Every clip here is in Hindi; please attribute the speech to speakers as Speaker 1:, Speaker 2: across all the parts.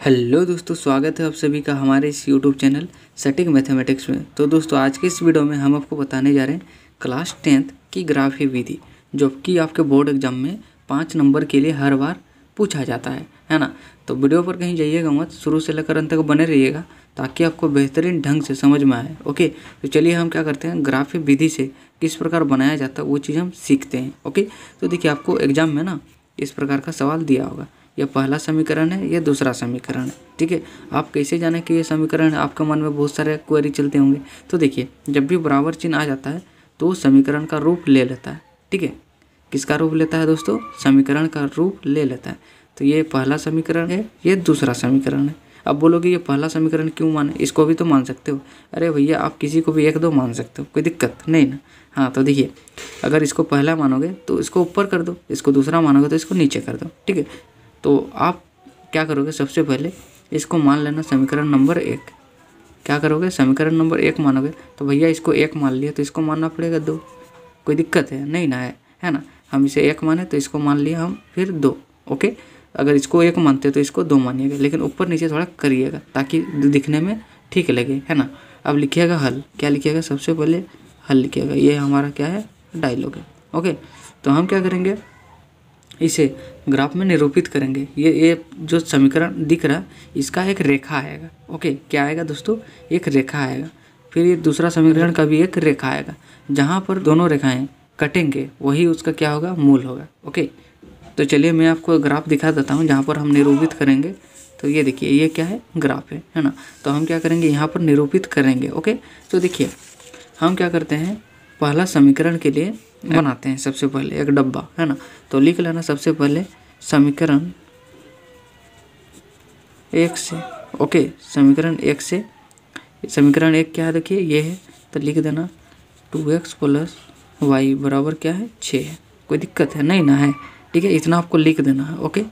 Speaker 1: हेलो दोस्तों, स्वागत है आप सभी का हमारे इस यूट्यूब चैनल सटीक मैथमेटिक्स में। तो दोस्तों, आज के इस वीडियो में हम आपको बताने जा रहे हैं क्लास 10th की ग्राफी विधि, जो कि आपके बोर्ड एग्जाम में 5 नंबर के लिए हर बार पूछा जाता है ना। तो वीडियो पर कहीं जाइएगा मत, शुरू से लेकर अंत तक बने रहिएगा ताकि आपको बेहतरीन ढंग से समझ में आए। ओके, तो चलिए हम क्या करते हैं, ग्राफी विधि से किस प्रकार बनाया जाता है वो चीज़ हम सीखते हैं। ओके, तो देखिए आपको एग्जाम में ना इस प्रकार का सवाल दिया होगा, यह पहला समीकरण है, यह दूसरा समीकरण है। ठीक है, आप कैसे जाने कि ये समीकरण है, आपके मन में बहुत सारे क्वेरी चलते होंगे। तो देखिए, जब भी बराबर चिन्ह आ जाता है तो समीकरण का रूप ले लेता है। ठीक है, किसका रूप लेता है दोस्तों? समीकरण का रूप ले लेता है। तो ये पहला समीकरण है, ये दूसरा समीकरण है। अब बोलोगे ये पहला समीकरण क्यों माने, इसको भी तो मान सकते हो। अरे भैया, आप किसी को भी 1-2 मान सकते हो, कोई दिक्कत नहीं ना। हाँ, तो देखिए, अगर इसको पहला मानोगे तो इसको ऊपर कर दो, इसको दूसरा मानोगे तो इसको नीचे कर दो। ठीक है, तो आप क्या करोगे, सबसे पहले इसको मान लेना समीकरण नंबर 1। क्या करोगे, समीकरण नंबर 1 मानोगे तो भैया इसको 1 मान लिया तो इसको मानना पड़ेगा 2। कोई दिक्कत है नहीं ना, है ना। हम इसे 1 माने तो इसको मान लिया हम फिर 2। ओके, अगर इसको 1 मानते तो इसको 2 मानिएगा, लेकिन ऊपर नीचे थोड़ा करिएगा ताकि दिखने में ठीक लगे, है ना। अब लिखिएगा हल। क्या लिखिएगा, सबसे पहले हल लिखिएगा। ये हमारा क्या है, डायलॉग है। ओके, तो हम क्या करेंगे, इसे ग्राफ में निरूपित करेंगे। ये जो समीकरण दिख रहा है इसका एक रेखा आएगा। ओके, क्या आएगा दोस्तों, एक रेखा आएगा। फिर ये दूसरा समीकरण का भी एक रेखा आएगा। जहाँ पर दोनों रेखाएं कटेंगे वही उसका क्या होगा, मूल होगा। ओके, तो चलिए मैं आपको ग्राफ दिखा देता हूँ जहाँ पर हम निरूपित करेंगे। तो ये देखिए, ये क्या है, ग्राफ है ना। तो हम क्या करेंगे, यहाँ पर निरूपित करेंगे। ओके, तो देखिए हम क्या करते हैं, पहला समीकरण के लिए बनाते हैं सबसे पहले एक डब्बा, है ना। तो लिख लेना सबसे पहले समीकरण 1 से। ओके, समीकरण 1 से, समीकरण 1 क्या है, देखिए ये है। तो लिख देना 2x + y बराबर क्या है, 6 है। कोई दिक्कत है नहीं ना, है। ठीक है, इतना आपको लिख देना है। ओके,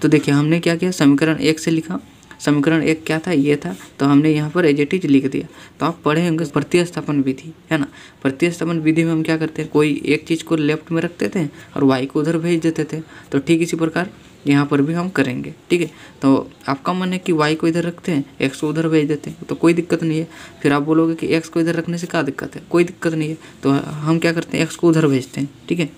Speaker 1: तो देखिए हमने क्या किया, समीकरण 1 से लिखा। समीकरण 1 क्या था, ये था, तो हमने यहाँ पर एज इट इज लिख दिया। तो आप पढ़े होंगे प्रतिस्थापन विधि, है ना। प्रतिस्थापन विधि में हम क्या करते हैं, कोई एक चीज़ को लेफ्ट में रखते थे और वाई को उधर भेज देते थे। तो ठीक इसी प्रकार यहाँ पर भी हम करेंगे। ठीक है, तो आपका मन है कि वाई को इधर रखते हैं, एक्स को उधर भेज देते हैं, तो कोई दिक्कत नहीं है। फिर आप बोलोगे कि एक्स को इधर रखने से क्या दिक्कत है, कोई दिक्कत नहीं है। तो हम क्या करते हैं, एक्स को उधर भेजते हैं। ठीक है,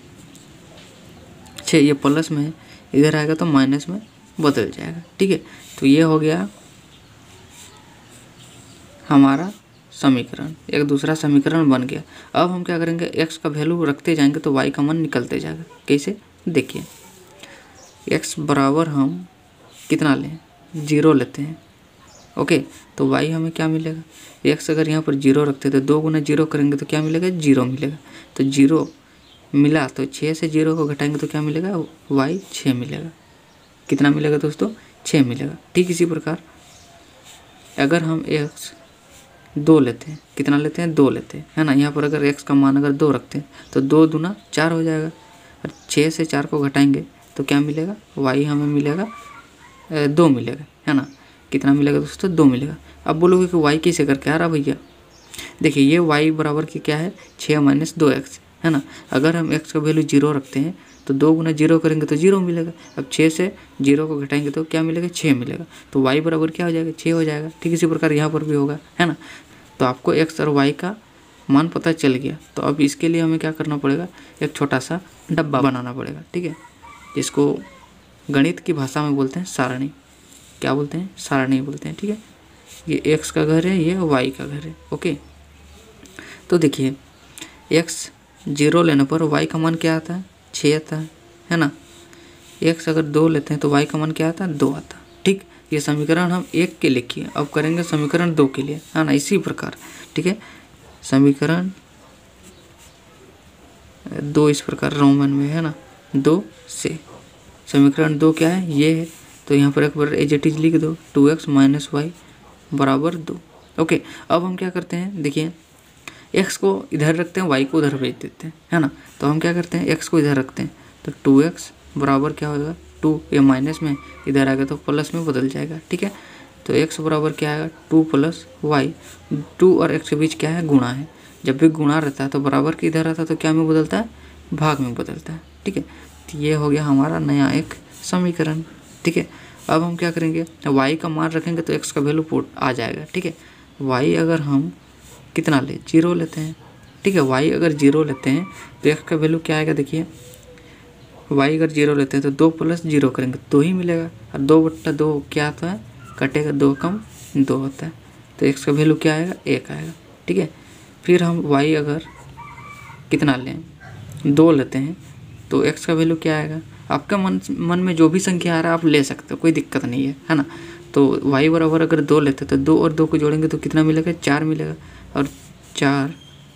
Speaker 1: 6 ये प्लस में है, इधर आएगा तो माइनस में बदल जाएगा। ठीक है, तो ये हो गया हमारा समीकरण, एक दूसरा समीकरण बन गया। अब हम क्या करेंगे, x का वैल्यू रखते जाएंगे तो y का मान निकलते जाएगा। कैसे, देखिए x बराबर हम कितना लें, 0 लेते हैं। ओके, तो y हमें क्या मिलेगा, x अगर यहाँ पर 0 रखते तो 2 गुना 0 करेंगे तो क्या मिलेगा, 0 मिलेगा। तो 0 मिला तो 6 से 0 को घटाएंगे तो क्या मिलेगा, y 6 मिलेगा। कितना मिलेगा दोस्तों, 6 मिलेगा। ठीक इसी प्रकार अगर हम x 2 लेते हैं, कितना लेते हैं, 2 लेते हैं, है ना। यहाँ पर अगर x का मान अगर 2 रखते हैं तो 2 दूना 4 हो जाएगा। और 6 से 4 को घटाएंगे तो क्या मिलेगा, y हमें मिलेगा 2 मिलेगा, है ना। कितना मिलेगा दोस्तों, 2 मिलेगा। अब बोलोगे कि y कैसे करके आ रहा भैया, देखिए ये y बराबर की क्या है, 6 - 2x, है ना। अगर हम x का वैल्यू 0 रखते हैं तो 2 गुना 0 करेंगे तो 0 मिलेगा। अब 6 से 0 को घटाएंगे तो क्या मिलेगा, 6 मिलेगा। तो y बराबर क्या हो जाएगा, 6 हो जाएगा। ठीक इसी प्रकार यहाँ पर भी होगा, है ना। तो आपको x और y का मान पता चल गया। तो अब इसके लिए हमें क्या करना पड़ेगा, एक छोटा सा डब्बा बनाना पड़ेगा। ठीक है, जिसको गणित की भाषा में बोलते हैं सारणी। क्या बोलते हैं, सारणी बोलते हैं। ठीक है, ये x का घर है, ये y का घर है। ओके, तो देखिए x 0 लेने पर y का मान क्या आता है, 6 आता है ना। x अगर 2 लेते हैं तो y का मान क्या आता है, 2 आता है। ठीक, ये समीकरण हम 1 के लिखिए। अब करेंगे समीकरण 2 के लिए, है ना, इसी प्रकार। ठीक है, समीकरण 2 इस प्रकार रोमन में, है ना, 2 से। समीकरण 2 क्या है, ये है। तो यहाँ पर एक बार एज इट इज लिख दो, 2x - y बराबर 2। ओके, अब हम क्या करते हैं, देखिए x को इधर रखते हैं, y को उधर भेज देते हैं, है ना। तो हम क्या करते हैं, x को इधर रखते हैं तो 2x बराबर क्या होगा, 2, ये माइनस में इधर आएगा तो प्लस में बदल जाएगा। ठीक है, तो x बराबर क्या आएगा, 2 + y। 2 और x के बीच क्या है, गुणा है। जब भी गुणा रहता है तो बराबर के इधर आता है तो क्या में बदलता है, भाग में बदलता है। ठीक है, तो ये हो गया हमारा नया एक समीकरण। ठीक है, अब हम क्या करेंगे, y का मान रखेंगे तो x का वैल्यू पुट आ जाएगा। ठीक है, y अगर हम कितना ले 0 लेते हैं, ठीक है, y अगर 0 लेते हैं तो x का वैल्यू क्या आएगा, देखिए y अगर 0 लेते हैं तो 2 + 0 करेंगे 2 ही मिलेगा, और 2/2 क्या आता है, कटेगा, 2 कम 2 होता है, तो x का वैल्यू क्या आएगा, 1 आएगा। ठीक है, फिर हम y अगर कितना लें 2 लेते हैं तो x का वैल्यू क्या आएगा, आपका मन में जो भी संख्या आ रहा है आप ले सकते हो, कोई दिक्कत नहीं है ना। तो y बराबर अगर 2 लेते हैं तो 2 और 2 को जोड़ेंगे तो कितना मिलेगा, 4 मिलेगा, और 4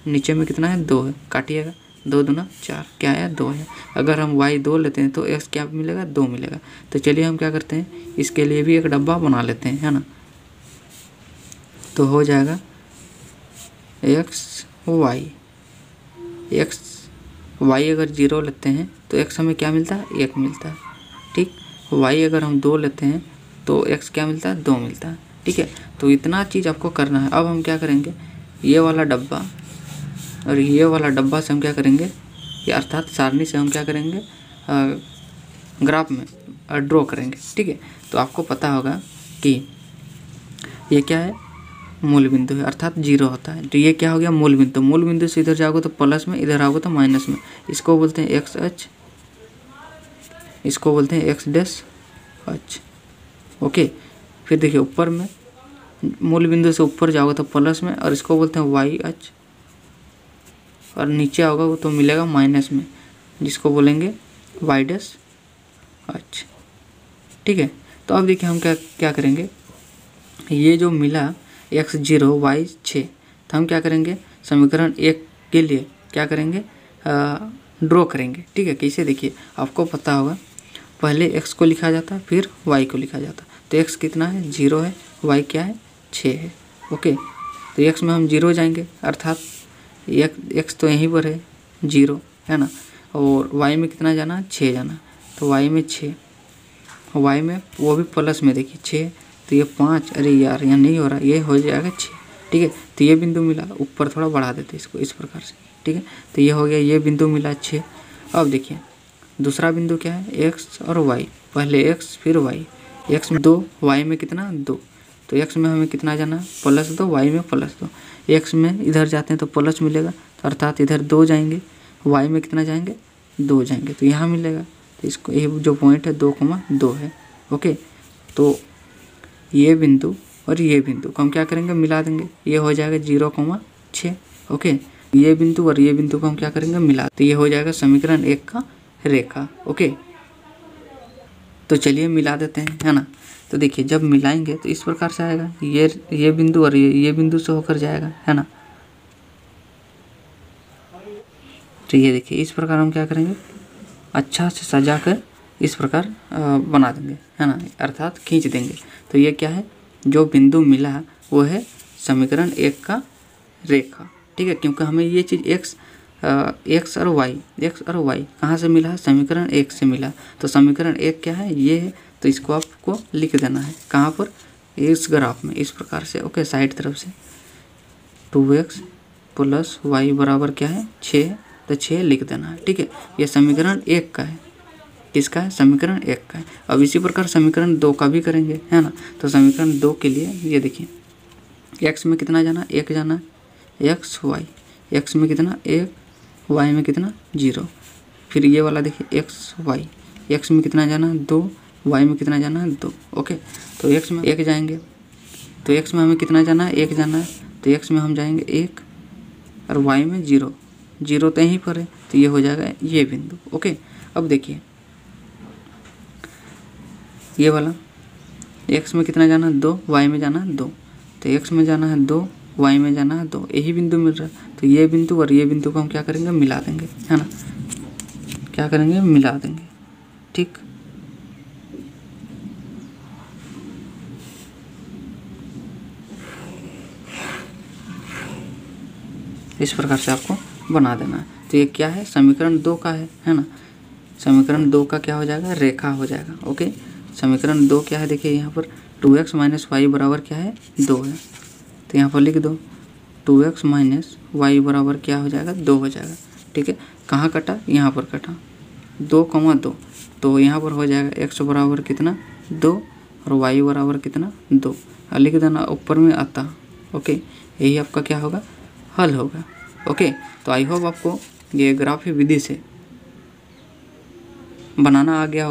Speaker 1: नीचे में कितना है, 2 है, काटिएगा, 2 दूना 4, क्या है, 2 है। अगर हम y 2 लेते हैं तो x क्या मिलेगा, 2 मिलेगा। तो चलिए हम क्या करते हैं, इसके लिए भी एक डब्बा बना लेते हैं, है ना। तो हो जाएगा y अगर 0 लेते हैं तो x हमें क्या मिलता है, 1 मिलता है। ठीक, y अगर हम 2 लेते हैं तो x क्या मिलता है, 2 मिलता है। ठीक है, तो इतना चीज़ आपको करना है। अब हम क्या करेंगे, ये वाला डब्बा और ये वाला डब्बा से हम क्या करेंगे, ये अर्थात सारणी से हम क्या करेंगे, ग्राफ में ड्रॉ करेंगे। ठीक है, तो आपको पता होगा कि ये क्या है, मूल बिंदु है, अर्थात 0 होता है। तो ये क्या हो गया, मूल बिंदु। मूल बिंदु से इधर जाओगे तो प्लस में, इधर आओगे तो माइनस में। इसको बोलते हैं एक्स अक्ष, इसको बोलते हैं x डैश अक्ष। ओके, फिर देखिए ऊपर में मूल बिंदु से ऊपर जाओगे तो प्लस में, और इसको बोलते हैं y अक्ष, और नीचे आओगे वो तो मिलेगा माइनस में, जिसको बोलेंगे y डैश अक्ष। ठीक है, तो अब देखिए हम क्या करेंगे, ये जो मिला x 0 y 6, तो हम क्या करेंगे, समीकरण 1 के लिए क्या करेंगे, ड्रॉ करेंगे। ठीक है, कैसे, देखिए आपको पता होगा, पहले x को लिखा जाता है फिर y को लिखा जाता है। तो x कितना है, 0 है, y क्या है, 6 है। ओके, तो x में हम 0 जाएंगे, अर्थात x तो यहीं पर है 0, है ना, और y में कितना जाना, 6 जाना, तो y में 6, y में वो भी प्लस में, देखिए 6, तो ये 5, अरे यार यहाँ नहीं हो रहा, ये हो जाएगा 6। ठीक है, तो ये बिंदु मिला, ऊपर थोड़ा बढ़ा देते इसको इस प्रकार से। ठीक है, तो ये हो गया, ये बिंदु मिला 6। अब देखिए दूसरा बिंदु क्या है, x और y, पहले x फिर y, x में 2, y में कितना, 2, तो x में हमें कितना जाना, +2, y में +2, x में इधर जाते हैं तो प्लस मिलेगा, तो अर्थात इधर 2 जाएंगे, y में कितना जाएंगे, 2 जाएंगे, तो यहाँ मिलेगा। तो इसको ये जो पॉइंट है 2,2 है। ओके, तो ये बिंदु और ये बिंदु को हम क्या करेंगे, मिला देंगे, ये हो जाएगा 0,6। ओके, ये बिंदु और ये बिंदु को हम क्या करेंगे, मिला, तो ये हो जाएगा समीकरण 1 का रेखा। ओके, तो चलिए मिला देते हैं, है ना। तो देखिए जब मिलाएंगे तो इस प्रकार से आएगा, ये बिंदु और ये बिंदु से होकर जाएगा, है ना। तो ये देखिए इस प्रकार हम क्या करेंगे, अच्छा से सजा कर इस प्रकार बना देंगे, है ना, अर्थात खींच देंगे। तो ये क्या है, जो बिंदु मिला वो है समीकरण 1 का रेखा। ठीक है, क्योंकि हमें ये चीज़ x और y कहाँ से मिला है, समीकरण 1 से मिला। तो समीकरण 1 क्या है, ये है, तो इसको आपको लिख देना है, कहाँ पर, इस ग्राफ में, इस प्रकार से। ओके, साइड तरफ से 2x + y बराबर क्या है, 6, तो 6 लिख देना है। ठीक है, ये समीकरण 1 का है, किसका है, समीकरण 1 का है। अब इसी प्रकार समीकरण 2 का भी करेंगे, है ना। तो समीकरण 2 के लिए ये देखिए, x में कितना जाना, 1 जाना, x में कितना 1, y में कितना 0। फिर ये वाला देखिए x में कितना जाना, 2, y में कितना जाना, 2। ओके, तो x में 1 जाएंगे, तो x में हमें कितना जाना है, 1 जाना है, तो x में हम जाएंगे 1, और y में 0 तो यहीं पर है, तो ये हो जाएगा ये बिंदु। ओके, अब देखिए ये वाला x में कितना जाना, 2, y में जाना 2, तो x में जाना है 2, y में जाना है 2, यही बिंदु मिल रहा है। तो ये बिंदु और ये बिंदु को हम क्या करेंगे, मिला देंगे, है ना, क्या करेंगे, मिला देंगे। ठीक, इस प्रकार से आपको बना देना है। तो ये क्या है, समीकरण 2 का है ना। समीकरण 2 का क्या हो जाएगा, रेखा हो जाएगा। ओके, समीकरण 2 क्या है, देखिए यहाँ पर 2x - y बराबर क्या है, 2 है, तो यहाँ पर लिख दो 2x - y बराबर क्या हो जाएगा, 2 हो जाएगा। ठीक है, कहाँ कटा, यहाँ पर कटा, 2,2, तो यहाँ पर हो जाएगा x बराबर कितना, 2, और y बराबर कितना 2 लिख देना ऊपर में आता। ओके, यही आपका क्या होगा, हल होगा। ओके, तो आई होप आपको ये ग्राफ विधि से बनाना आ गया होगा।